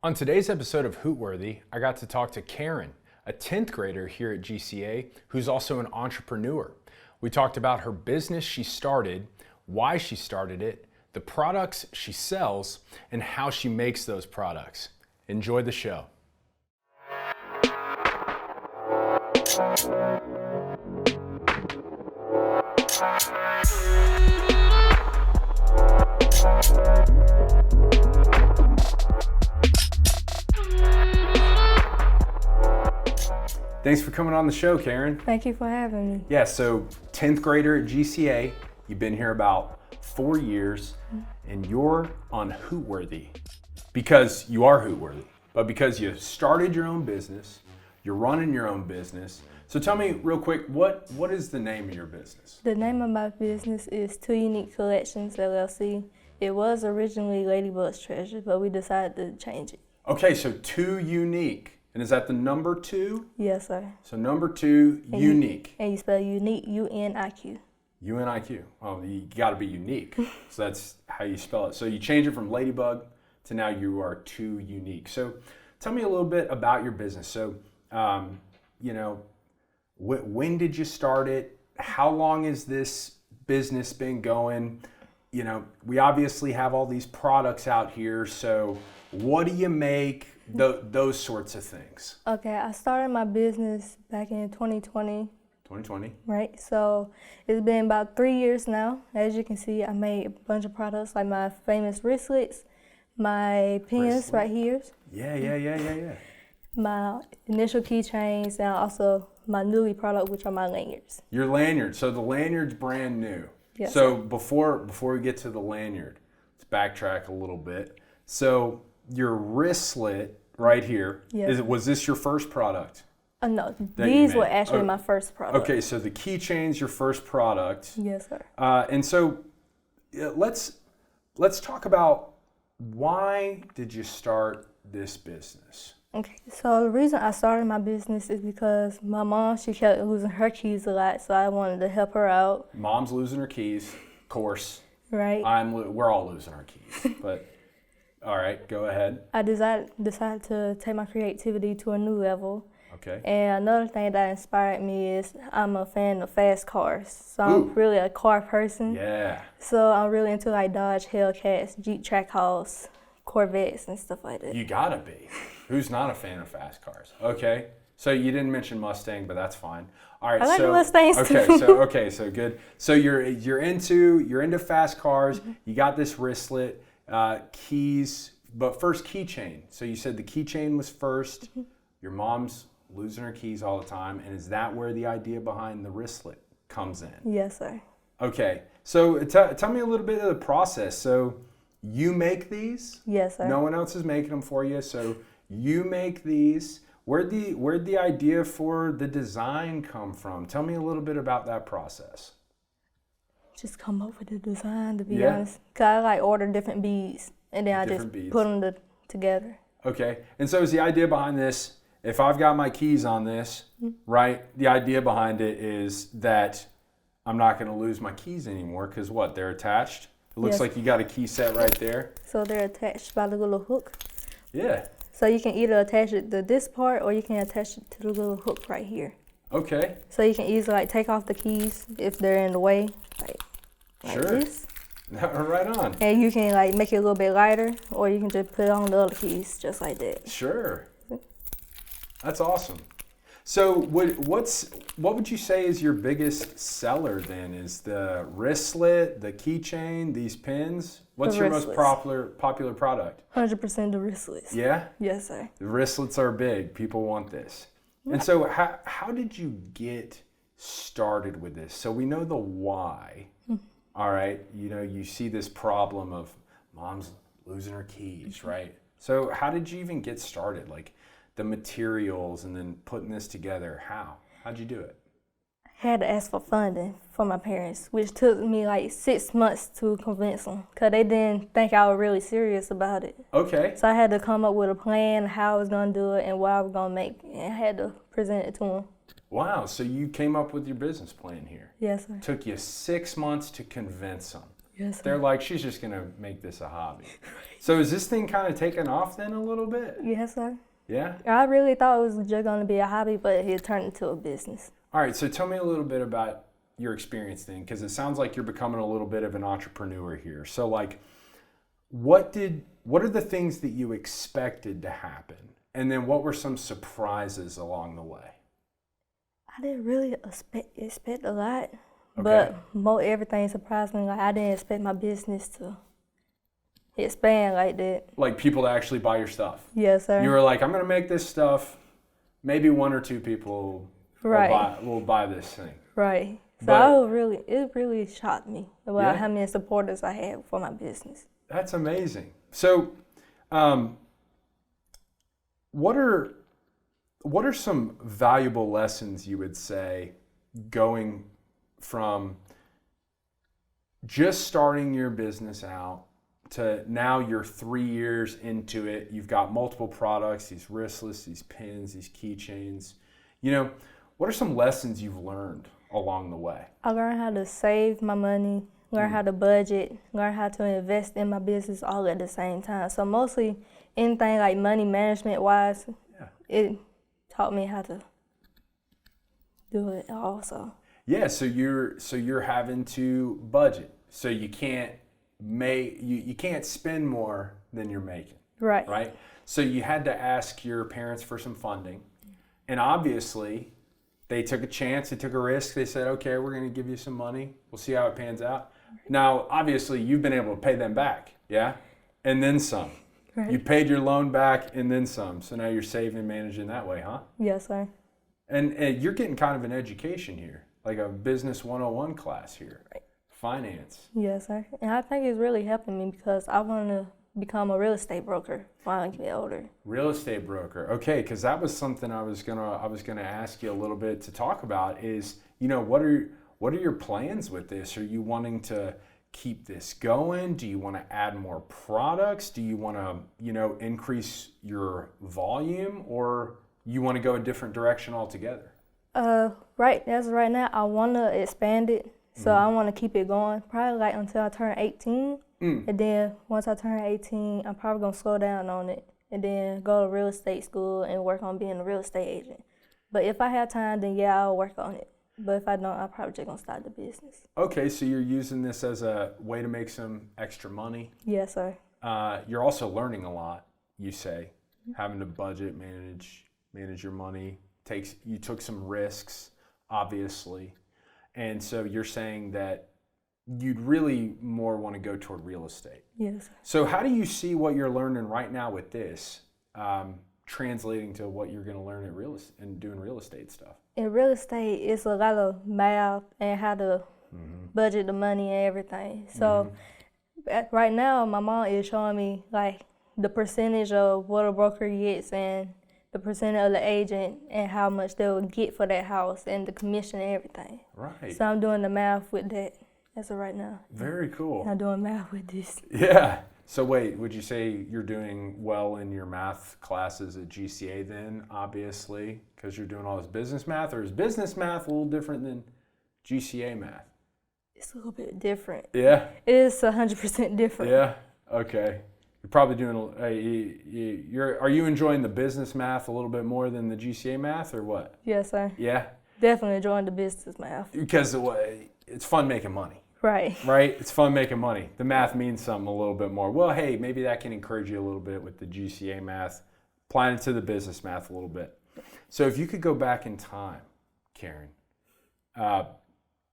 On today's episode of Hootworthy, I got to talk to Karen, a 10th grader here at GCA who's also an entrepreneur. We talked about her business she started, why she started it, the products she sells, and how she makes those products. Enjoy the show. Thanks for coming on the show, Karen. Thank you for having me. Yeah, so 10th grader at GCA, you've been here about 4 years, and you're on Hootworthy because you are Hootworthy, but because you started your own business, you're running your own business. So tell me real quick, what is the name of your business? The name of my business is Two Unique Collections, LLC. It was originally Ladybug's Treasure, but we decided to change it. Okay, so Two Unique. And is that the number 2? Yes, sir. So number 2, and unique. And you spell unique, U-N-I-Q. U-N-I-Q. Oh, you got to be unique. So that's how you spell it. So you change it from Ladybug to now you are Two Unique. So tell me a little bit about your business. So, when did you start it? How long has this business been going? You know, we obviously have all these products out here. So what do you make? Those sorts of things. Okay, I started my business back in 2020. 2020. Right, so it's been about 3 years now. As you can see, I made a bunch of products like my famous wristlets, my pins right here. Yeah. My initial keychains, and also my newly product, which are my lanyards. Your lanyard. So the lanyard's brand new. Yes. So before we get to the lanyard, let's backtrack a little bit. So your wristlet right here, yes. Was this your first product? No, these were actually my first product. Okay, so the keychain's your first product. Yes, sir. And so let's talk about why did you start this business? Okay, so the reason I started my business is because my mom, she kept losing her keys a lot, so I wanted to help her out. Mom's losing her keys, of course. Right. We're all losing our keys, but all right, go ahead. I decided to take my creativity to a new level. Okay. And another thing that inspired me is I'm a fan of fast cars. So I'm really a car person. Yeah. So I'm really into like Dodge Hellcats, Jeep Trackhawks, Corvettes, and stuff like that. You gotta be. Who's not a fan of fast cars? Okay. So you didn't mention Mustang, but that's fine. All right. I like Mustangs too. So good. So you're into fast cars. Mm-hmm. You got this wristlet. Keys, but first keychain. So you said the keychain was first. Mm-hmm. Your mom's losing her keys all the time, and is that where the idea behind the wristlet comes in? Yes, sir. Okay, so tell me a little bit of the process. So you make these? Yes, sir. No one else is making them for you, so you make these. Where'd the idea for the design come from? Tell me a little bit about that process. Just come up with the design, to be honest. Cause I like order different beads, and then I just put them together. Okay, and so is the idea behind this, if I've got my keys on this, right, the idea behind it is that I'm not going to lose my keys anymore because what, they're attached? It looks like you got a key set right there. So they're attached by the little hook. Yeah. So you can either attach it to this part or you can attach it to the little hook right here. Okay. So you can easily like take off the keys if they're in the way, like sure. this. Right on. And you can like make it a little bit lighter, or you can just put it on the other keys just like that. Sure. That's awesome. So what would you say is your biggest seller then? Is the wristlet, the keychain, these pins? What's your most popular product? 100% the wristlets. Yeah? Yes, sir. The wristlets are big. People want this. And so how did you get started with this? So we know the why. All right. You know, you see this problem of mom's losing her keys, right? So how did you even get started? Like the materials and then putting this together. How'd you do it? I had to ask for funding for my parents, which took me like 6 months to convince them because they didn't think I was really serious about it. Okay. So I had to come up with a plan, how I was going to do it and what I was going to make, and I had to present it to them. Wow, so you came up with your business plan here. Yes, sir. Took you 6 months to convince them. Yes, sir. They're like, she's just going to make this a hobby. So is this thing kind of taking off then a little bit? Yes, sir. Yeah? I really thought it was just going to be a hobby, but it turned into a business. All right, so tell me a little bit about your experience then, because it sounds like you're becoming a little bit of an entrepreneur here. So like, what are the things that you expected to happen? And then what were some surprises along the way? I didn't really expect a lot, Okay. but everything surprised me. Like, I didn't expect my business to expand like that. Like people to actually buy your stuff. Yes, sir. You were like, I'm going to make this stuff. Maybe one or two people will buy this thing. Right. So But it really shocked me about how many supporters I had for my business. that's amazing. So, what are some valuable lessons you would say going from just starting your business out to now you're 3 years into it, you've got multiple products, these wristlets, these pins, these keychains. What are some lessons you've learned along the way? I learned how to save my money, learn how to budget, learn how to invest in my business all at the same time. So mostly anything like money management wise, it taught me how to do it also. Yeah, so you're having to budget. So you can't you can't spend more than you're making. Right. Right? So you had to ask your parents for some funding. And obviously they took a chance, they took a risk. They said, okay, we're going to give you some money. We'll see how it pans out. Now, obviously, you've been able to pay them back, yeah? And then some. Right. You paid your loan back and then some. So now you're saving and managing that way, huh? Yes, sir. And you're getting kind of an education here, like a business 101 class here. Right. Finance. Yes, sir. And I think it's really helping me because I want to become a real estate broker when I get older. Real estate broker. Okay, because that was something I was gonna ask you a little bit to talk about is, what are your plans with this? Are you wanting to keep this going? Do you want to add more products? Do you want to, increase your volume, or you want to go a different direction altogether? Right now, I want to expand it. So I want to keep it going, probably like until I turn 18. And then once I turn 18, I'm probably going to slow down on it and then go to real estate school and work on being a real estate agent. But if I have time, then I'll work on it. But if I don't, I'm probably just going to start the business. Okay, so you're using this as a way to make some extra money. Yes, sir. You're also learning a lot, you say, having to budget, manage your money. You took some risks, obviously. And so you're saying that you'd really more want to go toward real estate. Yes. So how do you see what you're learning right now with this translating to what you're going to learn and doing real estate stuff? In real estate, it's a lot of math and how to budget the money and everything. So right now, my mom is showing me like the percentage of what a broker gets and the percentage of the agent and how much they'll get for that house and the commission and everything. Right. So I'm doing the math with that as of right now. Very cool. I'm doing math with this. Yeah. So wait, would you say you're doing well in your math classes at GCA then, obviously, because you're doing all this business math, or is business math a little different than GCA math? It's a little bit different. Yeah? It is 100% different. Yeah? Okay. You're probably doing, are you enjoying the business math a little bit more than the GCA math, or what? Yes, sir. Yeah? Definitely enjoying the business math. Because it's fun making money. Right. Right? It's fun making money. The math means something a little bit more. Well, hey, maybe that can encourage you a little bit with the GCA math, applying it to the business math a little bit. So if you could go back in time, Karen,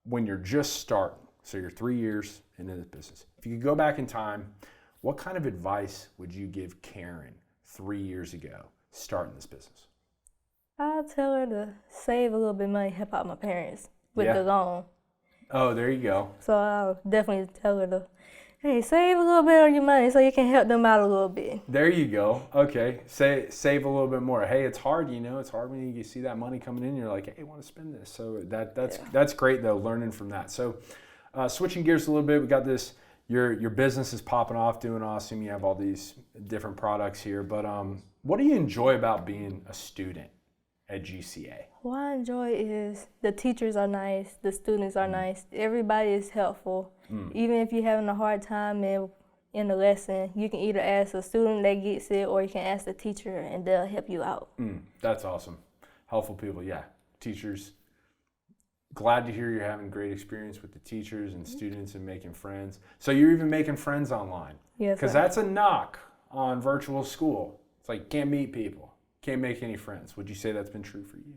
when you're just starting, so you're 3 years into this business, if you could go back in time, what kind of advice would you give Karen 3 years ago starting this business? I'll tell her to save a little bit of money, help out my parents with the loan. Oh, there you go. So I'll definitely tell her to, hey, save a little bit of your money so you can help them out a little bit. There you go. Okay. Save a little bit more. Hey, it's hard, it's hard when you see that money coming in, you're like, hey, I want to spend this. So that's great though, learning from that. So switching gears a little bit, we got this, your business is popping off, doing awesome. You have all these different products here, but what do you enjoy about being a student at GCA? What I enjoy is the teachers are nice, the students are nice, everybody is helpful. Even if you're having a hard time in the lesson, you can either ask a student that gets it or you can ask the teacher and they'll help you out. That's awesome. Helpful people, yeah. Teachers, glad to hear you're having great experience with the teachers and students and making friends. So you're even making friends online. Yes, because that's a knock on virtual school. It's like, can't meet people, can't make any friends. Would you say that's been true for you?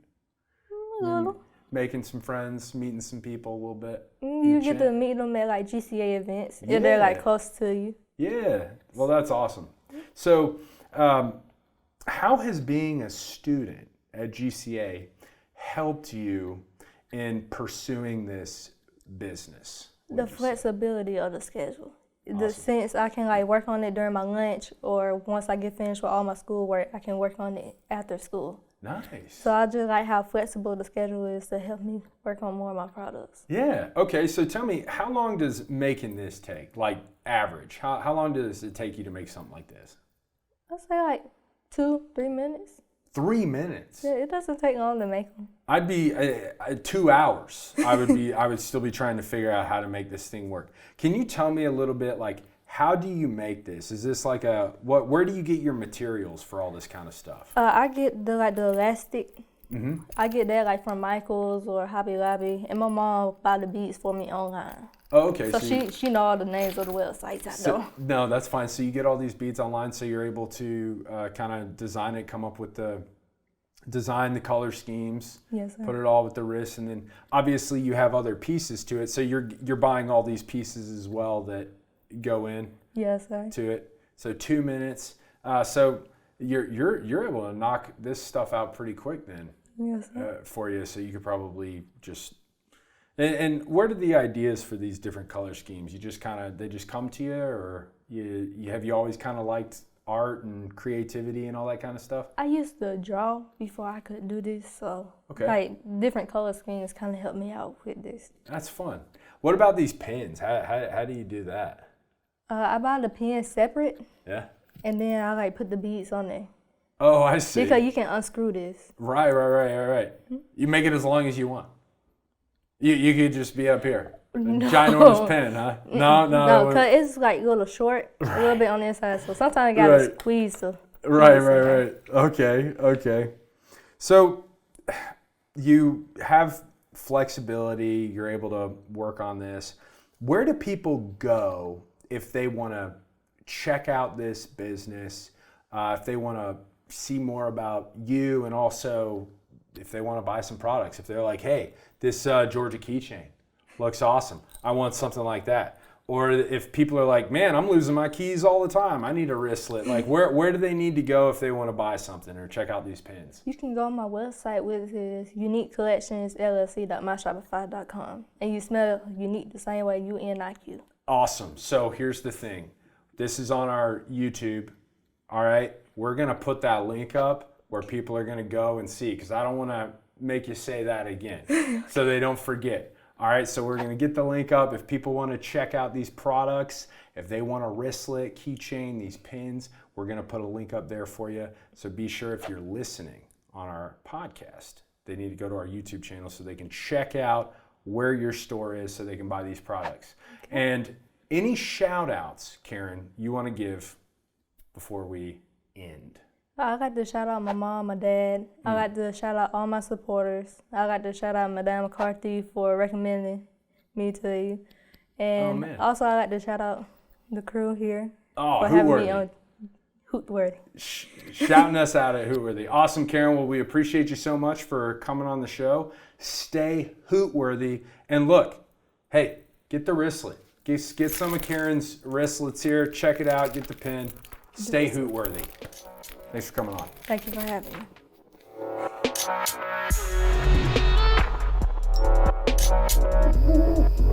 A little. Making some friends, meeting some people a little bit. You get to meet them at like GCA events if they're like close to you. Yeah, well, that's awesome. So how has being a student at GCA helped you in pursuing this business? The flexibility of the schedule. Awesome. The sense I can like work on it during my lunch, or once I get finished with all my schoolwork, I can work on it after school. Nice. So I just like how flexible the schedule is to help me work on more of my products. Yeah. Okay. So tell me, how long does making this take? Like average? How long does it take you to make something like this? I'd say like 2-3 minutes. 3 minutes? Yeah, it doesn't take long to make them. I'd be 2 hours. I would still be trying to figure out how to make this thing work. Can you tell me a little bit, like, how do you make this? Is this like where do you get your materials for all this kind of stuff? I get the elastic. I get that like from Michaels or Hobby Lobby, and my mom buy the beads for me online. Oh, okay. So she know all the names of the websites. I know. No, that's fine. So you get all these beads online, so you're able to kind of design it, come up with design the color schemes, yes, sir. Put it all with the wrist, and then obviously you have other pieces to it. So you're buying all these pieces as well that go in. Yes, sir. To it. So 2 minutes. So you're able to knock this stuff out pretty quick then. Yes, sir. For you. So you could probably just. And where did the ideas for these different color schemes? You just they just come to you, or have you always kind of liked art and creativity and all that kind of stuff? I used to draw before I could do this, so like different color schemes kind of helped me out with this. That's fun. What about these pins? How do you do that? I buy the pins separate. Yeah. And then I like put the beads on there. Oh, I see. Because you can unscrew this. Right. You make it as long as you want. You could just be up here. No. Ginormous pen, huh? No, because it's like a little short, a little bit on the inside, so sometimes you gotta squeeze to. Right. Okay. So you have flexibility, you're able to work on this. Where do people go if they want to check out this business, if they want to see more about you, and also if they want to buy some products, if they're like, hey, this Georgia keychain looks awesome, I want something like that. Or if people are like, man, I'm losing my keys all the time, I need a wristlet. Like, where do they need to go if they want to buy something or check out these pins? You can go on my website, which is uniquecollectionsllc.myshopify.com, and you smell unique the same way, UNIQ. Awesome. So here's the thing. This is on our YouTube. All right. We're going to put that link up where people are going to go and see, because I don't want to make you say that again so they don't forget. All right, so we're going to get the link up. If people want to check out these products, if they want a wristlet, keychain, these pins, we're going to put a link up there for you. So be sure, if you're listening on our podcast, they need to go to our YouTube channel so they can check out where your store is so they can buy these products. And any shout outs, Karen, you want to give before we end? I got to shout out my mom, my dad. I got to shout out all my supporters. I got to shout out Madame McCarthy for recommending me to you. And also I got to shout out the crew here for having me on Hootworthy. Shouting us out at Hootworthy. Awesome, Karen. Well, we appreciate you so much for coming on the show. Stay Hootworthy. And look, hey, get the wristlet. Get some of Karen's wristlets here. Check it out. Get the pin. Stay Hootworthy. Thanks for coming on. Thank you for having me.